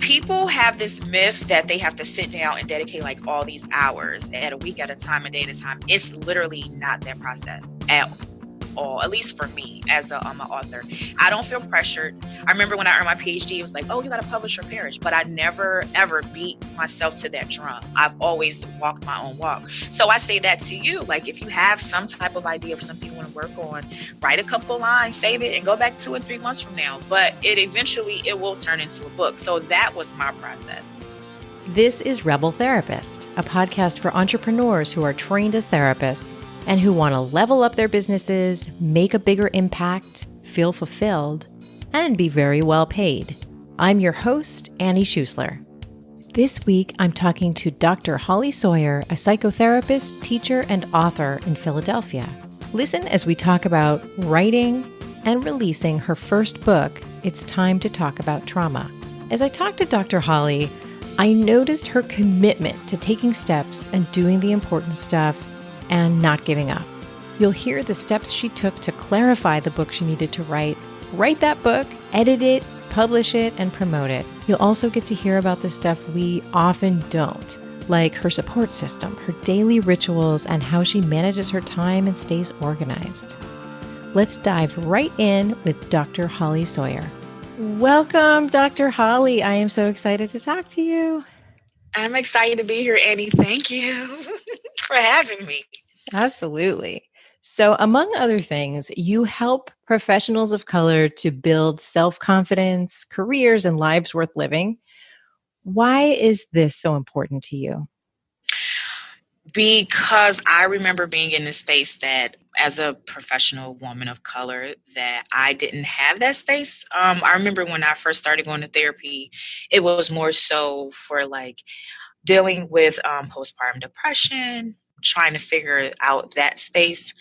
People have this myth that they have to sit down and dedicate like all these hours at a week at a time, a day at a time. It's literally not that process at all, at least for me as an author. I don't feel pressured. I remember when I earned my PhD, it was like, oh, you got to publish or perish. But I never, ever beat myself to that drum. I've always walked my own walk. So I say that to you, like if you have some type of idea for something you want to work on, write a couple lines, save it, and go back 2 or 3 months from now. But it will turn into a book. So that was my process. This is Rebel Therapist, a podcast for entrepreneurs who are trained as therapists and who want to level up their businesses, make a bigger impact, feel fulfilled, and be very well paid. I'm your host, Annie Schusler. This week, I'm talking to Dr. Holly Sawyer, a psychotherapist, teacher, and author in Philadelphia. Listen as we talk about writing and releasing her first book, It's Time to Talk About Trauma. As I talked to Dr. Holly, I noticed her commitment to taking steps and doing the important stuff and not giving up. You'll hear the steps she took to clarify the book she needed to write that book, edit it, publish it, and promote it. You'll also get to hear about the stuff we often don't, like her support system, her daily rituals, and how she manages her time and stays organized. Let's dive right in with Dr. Holly Sawyer. Welcome, Dr. Holly. I am so excited to talk to you. I'm excited to be here, Annie. Thank you for having me. Absolutely. So, among other things, you help professionals of color to build self-confidence, careers, and lives worth living. Why is this so important to you? Because I remember being in this space that as a professional woman of color that I didn't have that space. I remember when I first started going to therapy, it was more so for like dealing with postpartum depression, trying to figure out that space.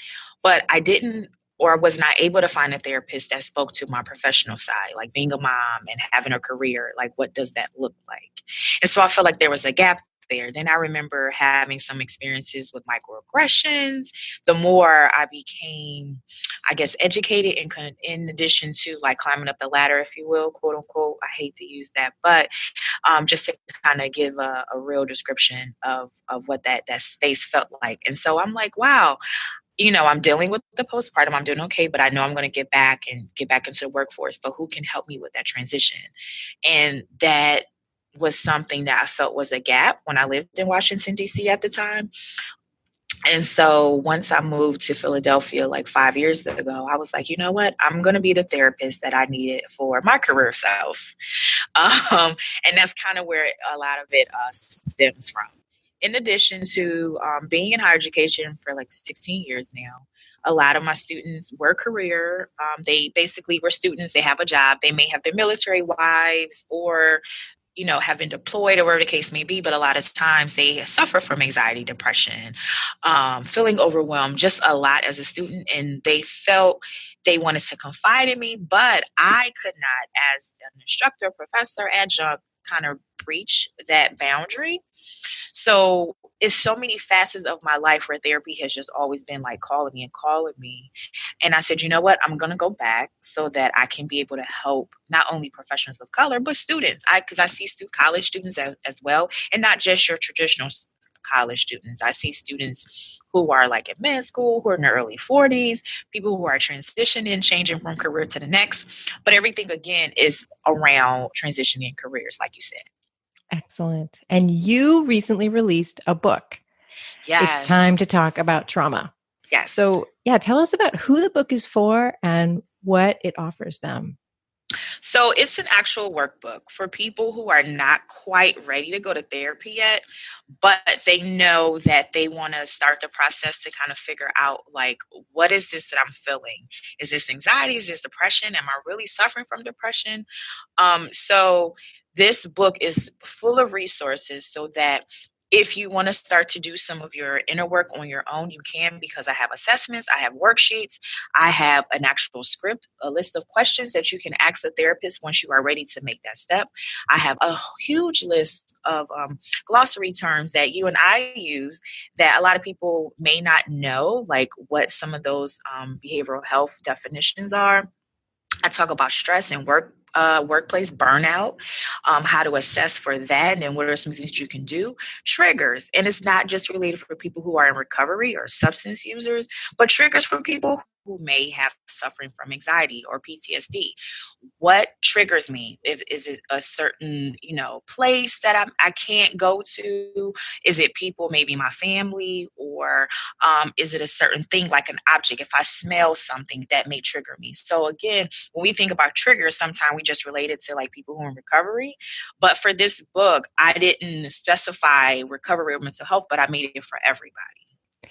But I didn't or was not able to find a therapist that spoke to my professional side, like being a mom and having a career. Like, what does that look like? And so I felt like there was a gap there. Then I remember having some experiences with microaggressions. The more I became, I guess, educated in addition to like climbing up the ladder, if you will, quote unquote. I hate to use that, but just to kind of give a real description of what that space felt like. And so I'm like, wow, I'm dealing with the postpartum. I'm doing okay, but I know I'm going to get back into the workforce. But who can help me with that transition? And that was something that I felt was a gap when I lived in Washington, D.C. at the time. And so once I moved to Philadelphia like 5 years ago, I was like, you know what? I'm going to be the therapist that I needed for my career self. And that's kind of where a lot of it stems from. In addition to being in higher education for like 16 years now, a lot of my students were career. They basically were students. They have a job. They may have been military wives or have been deployed or whatever the case may be, but a lot of times they suffer from anxiety, depression, feeling overwhelmed, just a lot as a student. And they felt they wanted to confide in me, but I could not, as an instructor, professor, adjunct, kind of breach that boundary. So it's so many facets of my life where therapy has just always been like calling me. And I said, you know what, I'm going to go back so that I can be able to help not only professionals of color, but students. Because I see college students as well, and not just your traditional college students. I see students who are like in med school, who are in their early 40s, people who are transitioning, changing from career to the next. But everything, again, is around transitioning careers, like you said. Excellent. And you recently released a book. Yes. It's Time to Talk About Trauma. Yes. So, tell us about who the book is for and what it offers them. So it's an actual workbook for people who are not quite ready to go to therapy yet, but they know that they want to start the process to kind of figure out, like, what is this that I'm feeling? Is this anxiety? Is this depression? Am I really suffering from depression? So this book is full of resources so that if you want to start to do some of your inner work on your own, you can, because I have assessments, I have worksheets, I have an actual script, a list of questions that you can ask the therapist once you are ready to make that step. I have a huge list of glossary terms that you and I use that a lot of people may not know, like what some of those behavioral health definitions are. I talk about stress and work workplace burnout, how to assess for that, and then what are some things you can do. Triggers, and it's not just related for people who are in recovery or substance users, but triggers for people who may have suffering from anxiety or PTSD. What triggers me? Is it a certain, place that I can't go to? Is it people, maybe my family, or is it a certain thing like an object? If I smell something, that may trigger me. So again, when we think about triggers, sometimes we just relate it to like people who are in recovery. But for this book, I didn't specify recovery or mental health, but I made it for everybody.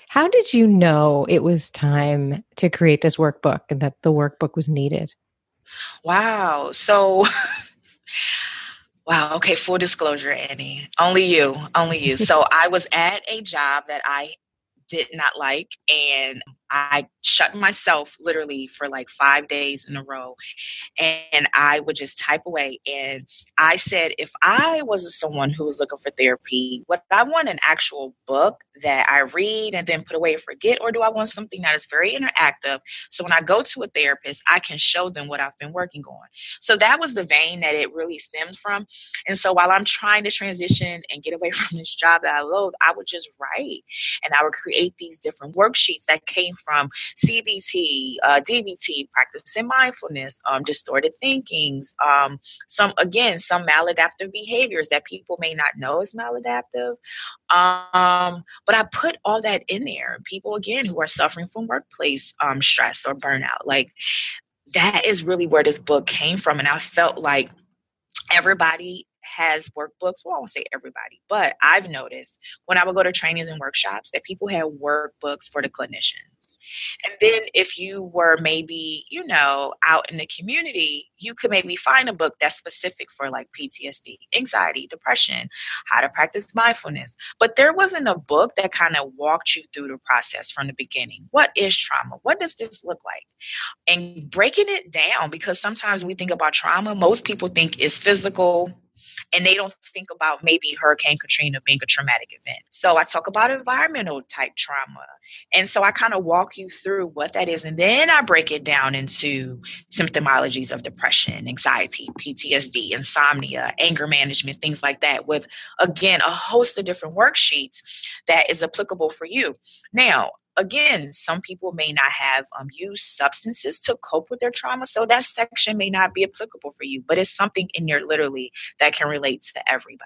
How did you know it was time to create this workbook and that the workbook was needed? Wow. So, wow. Okay. Full disclosure, Annie. Only you. Only you. So I was at a job that I did not like, and I shut myself literally for like 5 days in a row, and I would just type away. And I said, if I was someone who was looking for therapy, would I want an actual book that I read and then put away and forget? Or do I want something that is very interactive? So when I go to a therapist, I can show them what I've been working on. So that was the vein that it really stemmed from. And so while I'm trying to transition and get away from this job that I loathe, I would just write, and I would create these different worksheets that came from CBT, DBT, practicing mindfulness, distorted thinkings, some maladaptive behaviors that people may not know is maladaptive. But I put all that in there. People, again, who are suffering from workplace stress or burnout, like that is really where this book came from. And I felt like everybody has workbooks. Well, I won't say everybody, but I've noticed when I would go to trainings and workshops that people had workbooks for the clinicians. And then if you were maybe, out in the community, you could maybe find a book that's specific for like PTSD, anxiety, depression, how to practice mindfulness. But there wasn't a book that kind of walked you through the process from the beginning. What is trauma? What does this look like? And breaking it down, because sometimes we think about trauma, most people think it's physical, and they don't think about maybe Hurricane Katrina being a traumatic event. So I talk about environmental type trauma. And so I kind of walk you through what that is. And then I break it down into symptomologies of depression, anxiety, PTSD, insomnia, anger management, things like that, with, again, a host of different worksheets that is applicable for you. Now, again, some people may not have used substances to cope with their trauma, so that section may not be applicable for you, but it's something in there literally that can relate to everybody.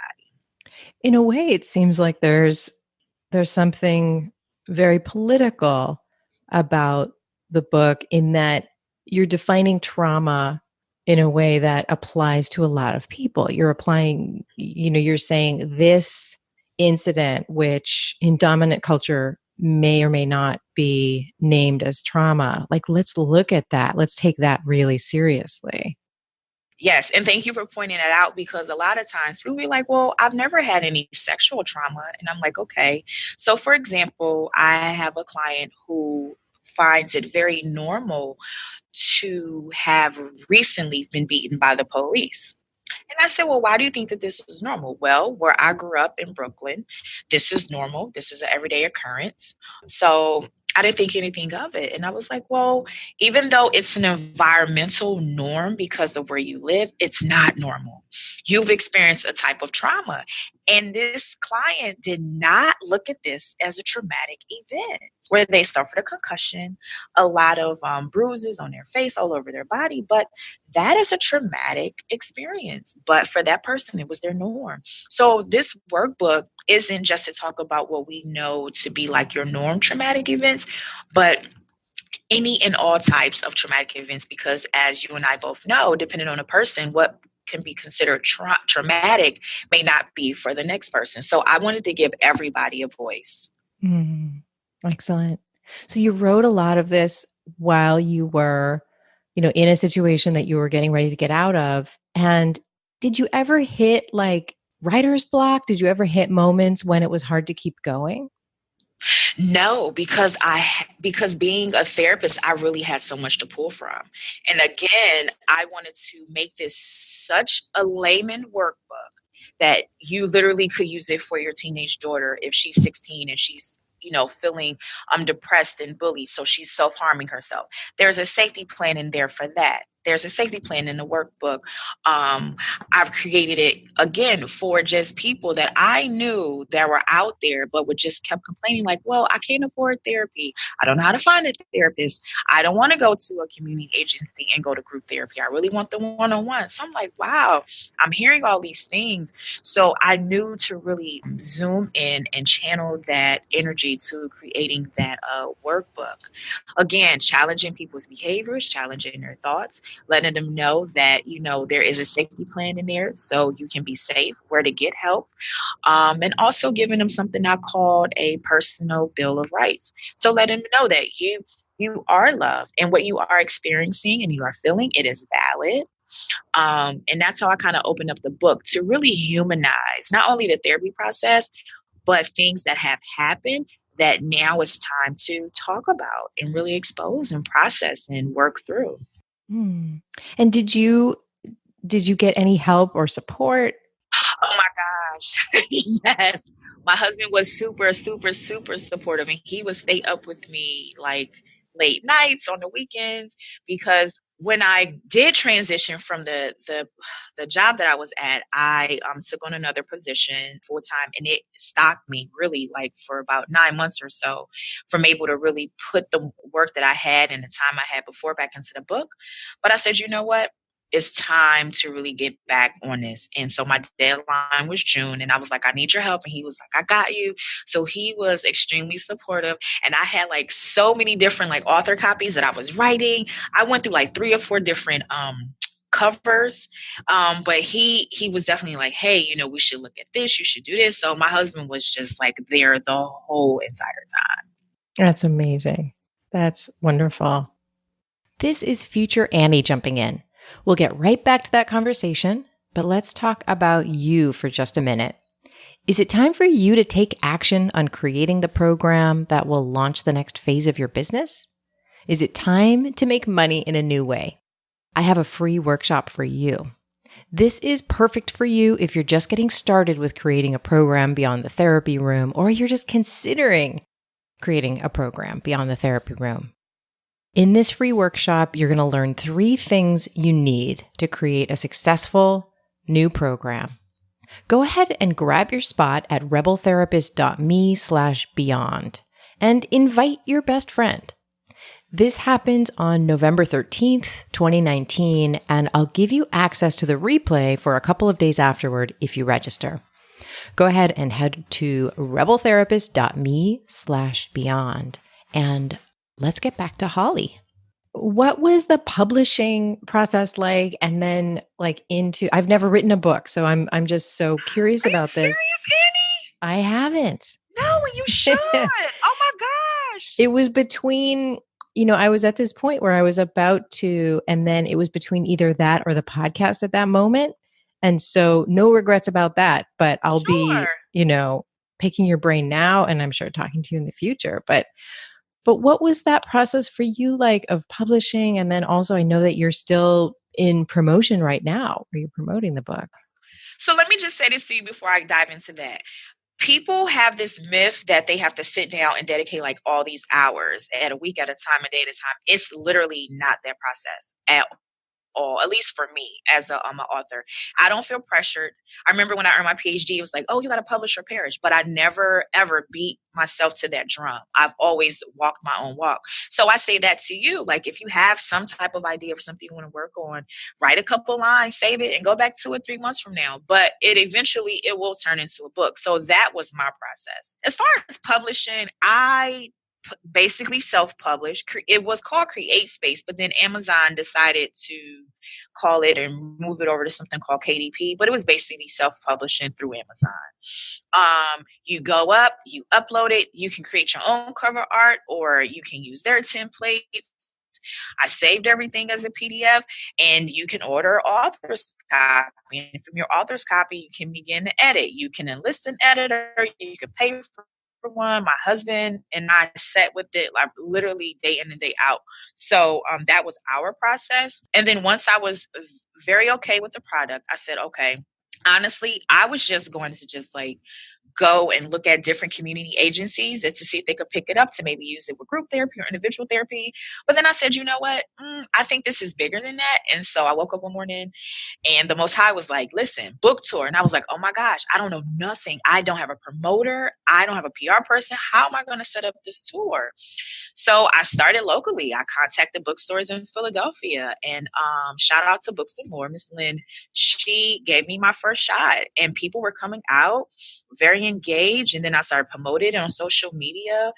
In a way, it seems like there's something very political about the book, in that you're defining trauma in a way that applies to a lot of people. You're applying, you're saying this incident, which in dominant culture may or may not be named as trauma. Like, let's look at that. Let's take that really seriously. Yes, and thank you for pointing that out, because a lot of times people be like, well, I've never had any sexual trauma. And I'm like, okay. So for example, I have a client who finds it very normal to have recently been beaten by the police. And I said, well, why do you think that this is normal? Well, where I grew up in Brooklyn, this is normal. This is an everyday occurrence. So I didn't think anything of it. And I was like, well, even though it's an environmental norm because of where you live, it's not normal. You've experienced a type of trauma. And this client did not look at this as a traumatic event where they suffered a concussion, a lot of bruises on their face, all over their body. But that is a traumatic experience. But for that person, it was their norm. So this workbook isn't just to talk about what we know to be like your norm traumatic events, but any and all types of traumatic events, because as you and I both know, depending on a person, what can be considered traumatic may not be for the next person. So I wanted to give everybody a voice. Excellent. So you wrote a lot of this while you were, in a situation that you were getting ready to get out of. And did you ever hit like writer's block? Did you ever hit moments when it was hard to keep going? No, because being a therapist, I really had so much to pull from. And again, I wanted to make this such a layman workbook that you literally could use it for your teenage daughter if she's 16 and she's feeling depressed and bullied, so she's self-harming herself. There's a safety plan in there for that. there's a safety plan in the workbook. I've created it again for just people that I knew that were out there, but would just kept complaining like, well, I can't afford therapy. I don't know how to find a therapist. I don't want to go to a community agency and go to group therapy. I really want the one-on-one. So I'm like, wow, I'm hearing all these things. So I knew to really zoom in and channel that energy to creating that workbook. Again, challenging people's behaviors, challenging their thoughts, letting them know that, there is a safety plan in there so you can be safe, where to get help, and also giving them something I called a personal bill of rights. So let them know that you are loved and what you are experiencing and you are feeling, it is valid. And that's how I kind of opened up the book to really humanize not only the therapy process, but things that have happened that now it's time to talk about and really expose and process and work through. Hmm. And did you get any help or support? Oh my gosh. Yes. My husband was super, super, super supportive, and he would stay up with me like late nights on the weekends, because when I did transition from the job that I was at, I took on another position full time, and it stopped me really like for about 9 months or so from able to really put the work that I had and the time I had before back into the book. But I said, you know what? It's time to really get back on this. And so my deadline was June, and I was like, I need your help. And he was like, I got you. So he was extremely supportive. And I had like so many different like author copies that I was writing. I went through like 3 or 4 different covers. But he was definitely like, hey, we should look at this. You should do this. So my husband was just like there the whole entire time. That's amazing. That's wonderful. This is future Annie jumping in. We'll get right back to that conversation, but let's talk about you for just a minute. Is it time for you to take action on creating the program that will launch the next phase of your business? Is it time to make money in a new way? I have a free workshop for you. This is perfect for you if you're just getting started with creating a program beyond the therapy room, or you're just considering creating a program beyond the therapy room. In this free workshop, you're going to learn 3 things you need to create a successful new program. Go ahead and grab your spot at rebeltherapist.me/beyond and invite your best friend. This happens on November 13th, 2019, and I'll give you access to the replay for a couple of days afterward if you register. Go ahead and head to rebeltherapist.me/beyond, and let's get back to Holly. What was the publishing process like? And then I've never written a book, so I'm just so curious about this. Are you serious, Annie? I haven't. No, you should. Oh my gosh. It was between, I was at this point where I was about to, and then it was between either that or the podcast at that moment. And so no regrets about that, but I'll be, picking your brain now, and I'm sure talking to you in the future. But what was that process for you like of publishing? And then also I know that you're still in promotion right now, where you're promoting the book. So let me just say this to you before I dive into that. People have this myth that they have to sit down and dedicate like all these hours at a week at a time, a day at a time. It's literally not that process at all, at least for me as I'm an author. I don't feel pressured. I remember when I earned my PhD, it was like, oh, you got to publish or perish. But I never, ever beat myself to that drum. I've always walked my own walk. So I say that to you, like if you have some type of idea for something you want to work on, write a couple lines, save it, and go back 2 or 3 months from now. But it will turn into a book. So that was my process. As far as publishing, I basically self-published. It was called Create Space, but then Amazon decided to call it and move it over to something called KDP, but it was basically self-publishing through Amazon. You go up, you upload it, you can create your own cover art, or you can use their templates. I saved everything as a PDF, and you can order author's copy. And from your author's copy, you can begin to edit. You can enlist an editor. You can pay for one. My husband and I sat with it like literally day in and day out. So that was our process. And then once I was very okay with the product, I said, okay, honestly, I was just going to just like go and look at different community agencies to see if they could pick it up to maybe use it with group therapy or individual therapy. But then I said, you know what? I think this is bigger than that. And so I woke up one morning and the Most High was like, listen, book tour. And I was like, oh my gosh, I don't know nothing. I don't have a promoter. I don't have a PR person. How am I going to set up this tour? So I started locally. I contacted bookstores in Philadelphia, and shout out to Books and More, Miss Lynn. She gave me my first shot, and people were coming out very engaged. And then I started promoting it on social media,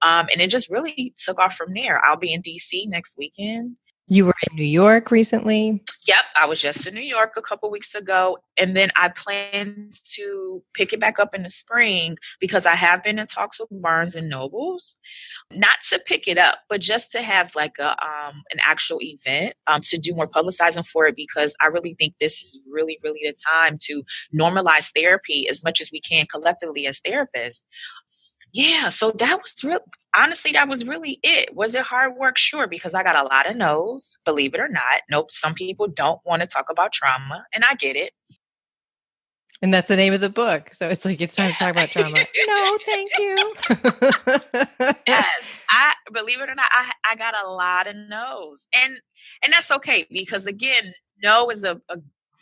and it just really took off from there. I'll be in DC next weekend. You were in New York recently? Yep, I was just in New York a couple weeks ago, and then I plan to pick it back up in the spring because I have been in talks with Barnes and Nobles, not to pick it up, but just to have like an actual event to do more publicizing for it, because I really think this is really, really the time to normalize therapy as much as we can collectively as therapists. Yeah, so that was honestly, that was really it. Was it hard work? Sure, because I got a lot of no's, believe it or not. Nope, some people don't want to talk about trauma, and I get it. And that's the name of the book. So it's like, it's time to talk about trauma. No, thank you. Yes, I believe it or not, I got a lot of no's. And that's okay, because again, no is a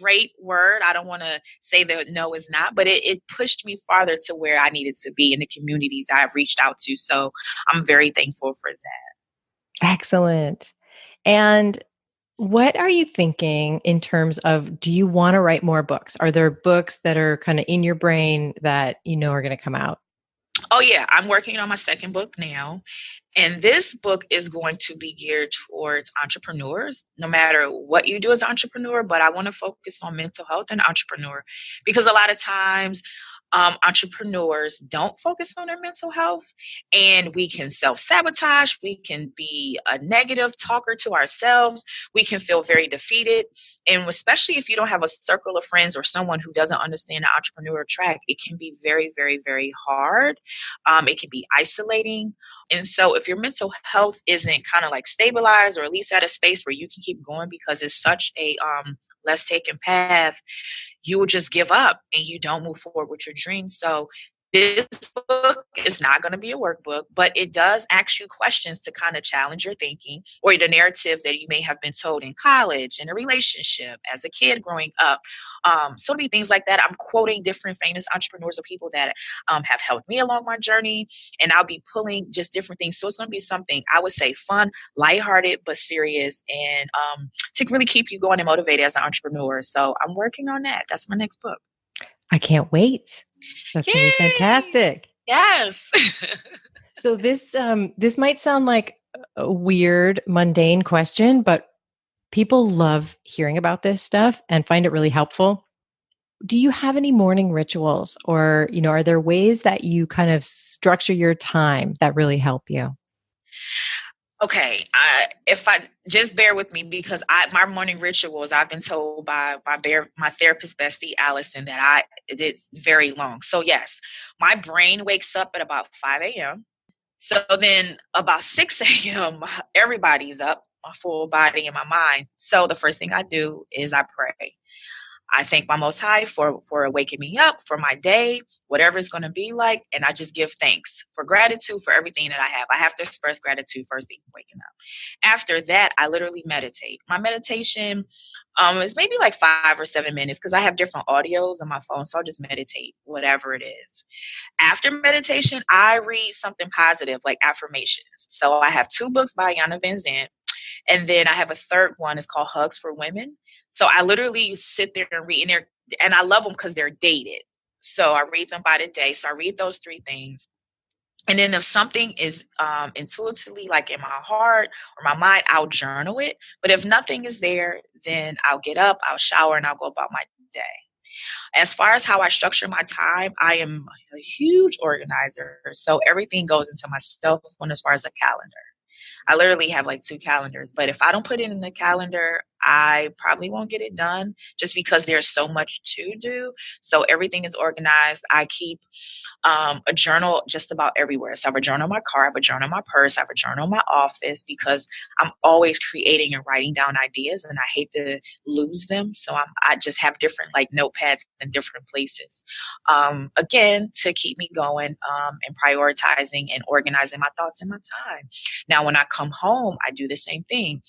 great word. I don't want to say that no is not, but it pushed me farther to where I needed to be in the communities I've reached out to. So I'm very thankful for that. Excellent. And what are you thinking in terms of, do you want to write more books? Are there books that are kind of in your brain that you know are going to come out? Oh yeah, I'm working on my second book now. And this book is going to be geared towards entrepreneurs, no matter what you do as an entrepreneur, but I want to focus on mental health and entrepreneur, because a lot of times entrepreneurs don't focus on their mental health, and we can self-sabotage. We can be a negative talker to ourselves. We can feel very defeated. And especially if you don't have a circle of friends or someone who doesn't understand the entrepreneur track, it can be very, very, very hard. It can be isolating. And so if your mental health isn't kind of like stabilized, or at least at a space where you can keep going because it's such a less taken path, you will just give up and you don't move forward with your dreams. So this book is not going to be a workbook, but it does ask you questions to kind of challenge your thinking or the narratives that you may have been told in college, in a relationship, as a kid growing up. So many things like that. I'm quoting different famous entrepreneurs or people that have helped me along my journey, and I'll be pulling just different things. So it's going to be something, I would say, fun, lighthearted, but serious, and to really keep you going and motivated as an entrepreneur. So I'm working on that. That's my next book. I can't wait. That's going to be fantastic. Yes. So this might sound like a weird, mundane question, but people love hearing about this stuff and find it really helpful. Do you have any morning rituals, or, are there ways that you kind of structure your time that really help you? Okay, if I just bear with me, because my morning rituals, I've been told by my therapist bestie Allison that it's very long. So yes, my brain wakes up at about 5 a.m. So then about 6 a.m. everybody's up, my full body and my mind. So the first thing I do is I pray. I thank my Most High for waking me up, for my day, whatever it's going to be like. And I just give thanks for gratitude for everything that I have. I have to express gratitude first thing waking up. After that, I literally meditate. My meditation is maybe like 5 or 7 minutes, because I have different audios on my phone. So I'll just meditate, whatever it is. After meditation, I read something positive, like affirmations. So I have 2 books by Yana Van Zandt. And then I have a third one. It's called Hugs for Women. So I literally sit there and read, and I love them because they're dated. So I read them by the day. So I read those 3 things. And then if something is intuitively like in my heart or my mind, I'll journal it. But if nothing is there, then I'll get up, I'll shower, and I'll go about my day. As far as how I structure my time, I am a huge organizer. So everything goes into my cell phone as far as a calendar. I literally have like 2 calendars, but if I don't put it in the calendar, I probably won't get it done just because there's so much to do. So everything is organized. I keep a journal just about everywhere. So I have a journal in my car, I have a journal in my purse, I have a journal in my office because I'm always creating and writing down ideas and I hate to lose them. So I just have different like notepads in different places. Again, to keep me going and prioritizing and organizing my thoughts and my time. Now, when I come home, I do the same thing.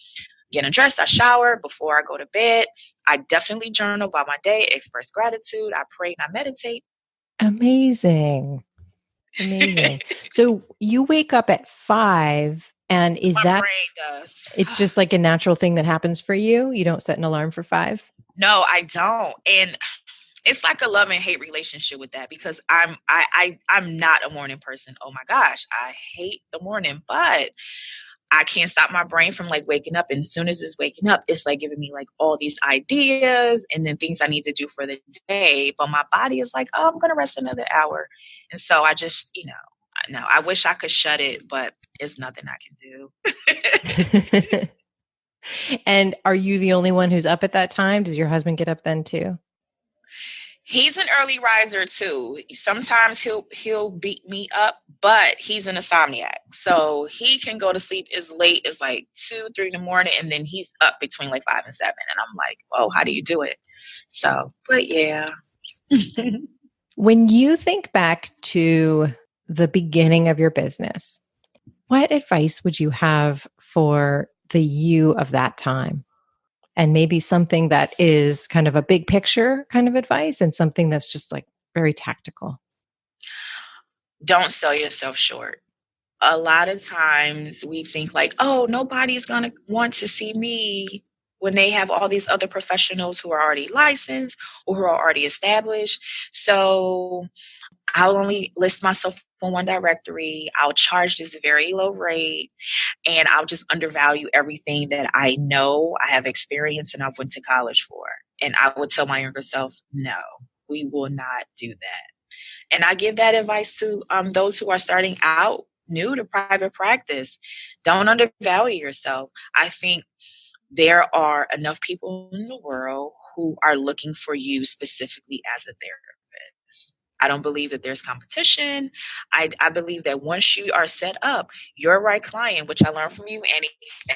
Getting dressed, I shower before I go to bed. I definitely journal about my day, express gratitude. I pray and I meditate. Amazing. Amazing. So you wake up at 5, and is My that, brain does. it's just like a natural thing that happens for you? You don't set an alarm for 5? No, I don't. And it's like a love and hate relationship with that because I'm not a morning person. Oh my gosh, I hate the morning, but I can't stop my brain from like waking up. And as soon as it's waking up, it's like giving me like all these ideas and then things I need to do for the day. But my body is like, oh, I'm going to rest another hour. And so I just, no, I wish I could shut it, but it's nothing I can do. And are you the only one who's up at that time? Does your husband get up then too? He's an early riser too. Sometimes he'll beat me up, but he's an insomniac. So he can go to sleep as late as like 2, 3 in the morning, and then he's up between like 5 and 7. And I'm like, oh, how do you do it? So, but yeah. When you think back to the beginning of your business, what advice would you have for the you of that time? And maybe something that is kind of a big picture kind of advice and something that's just like very tactical. Don't sell yourself short. A lot of times we think like, oh, nobody's going to want to see me when they have all these other professionals who are already licensed or who are already established. So I'll only list myself on one directory. I'll charge this very low rate and I'll just undervalue everything that I know I have experience and I've went to college for. And I would tell my younger self, no, we will not do that. And I give that advice to those who are starting out new to private practice. Don't undervalue yourself. I think there are enough people in the world who are looking for you specifically as a therapist. I don't believe that there's competition. I believe that once you are set up, your right client, which I learned from you, Annie,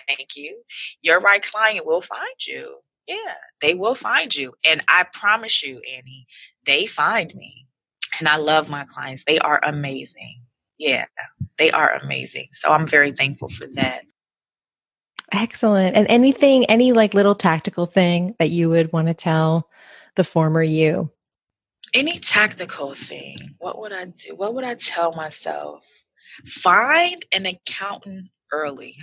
thank you, your right client will find you. Yeah, they will find you. And I promise you, Annie, they find me. And I love my clients. They are amazing. Yeah, they are amazing. So I'm very thankful for that. Excellent. And any like little tactical thing that you would want to tell the former you? Any tactical thing, what would I do? What would I tell myself? Find an accountant early.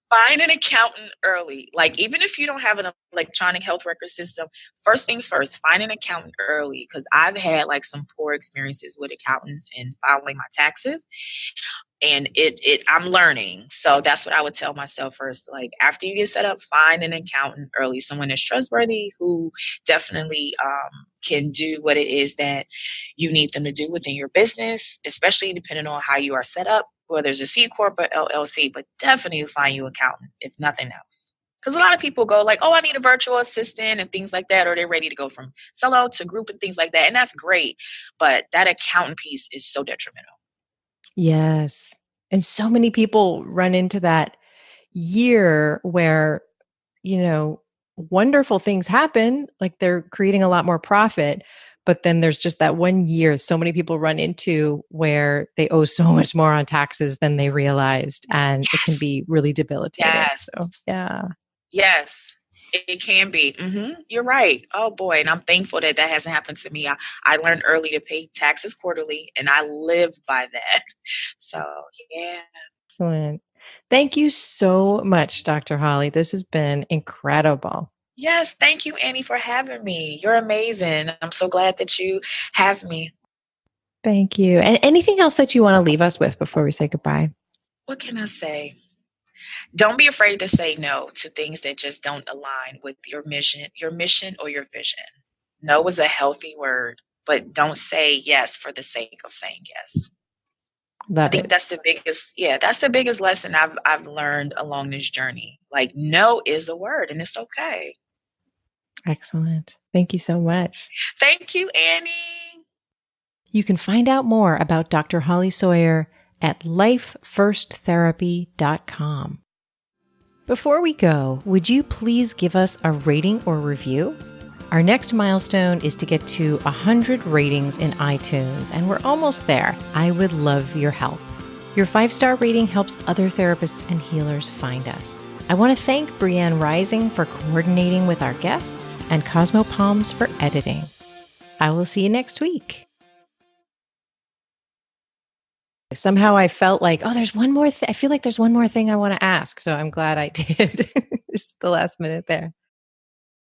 Find an accountant early. Like, even if you don't have an electronic health record system, first thing first, find an accountant early. Because I've had like some poor experiences with accountants in filing my taxes. And I'm learning. So that's what I would tell myself first. Like, after you get set up, find an accountant early, someone that's trustworthy who definitely can do what it is that you need them to do within your business, especially depending on how you are set up, whether it's a C Corp or LLC, but definitely find you an accountant, if nothing else. Because a lot of people go like, oh, I need a virtual assistant and things like that, or they're ready to go from solo to group and things like that. And that's great. But that accountant piece is so detrimental. Yes. And so many people run into that year where, wonderful things happen, like they're creating a lot more profit. But then there's just that one year so many people run into where they owe so much more on taxes than they realized. And It can be really debilitating. Yes. So, yeah. Yes. It can be. Mm-hmm. You're right. Oh boy. And I'm thankful that hasn't happened to me. I learned early to pay taxes quarterly and I live by that. So yeah. Excellent. Thank you so much, Dr. Holly. This has been incredible. Yes. Thank you, Annie, for having me. You're amazing. I'm so glad that you have me. Thank you. And anything else that you want to leave us with before we say goodbye? What can I say? Don't be afraid to say no to things that just don't align with your mission or your vision. No is a healthy word, but don't say yes for the sake of saying yes. I Love think it. that's the biggest lesson I've learned along this journey. Like, no is a word, and it's okay. Excellent. Thank you so much. Thank you, Annie. You can find out more about Dr. Holly Sawyer at lifefirsttherapy.com. Before we go, would you please give us a rating or review? Our next milestone is to get to 100 ratings in iTunes, and we're almost there. I would love your help. Your 5-star rating helps other therapists and healers find us. I want to thank Brianne Rising for coordinating with our guests and Cosmo Palms for editing. I will see you next week. Somehow I felt like, oh, there's one more I feel like there's one more thing I want to ask. So I'm glad I did. Just the last minute there.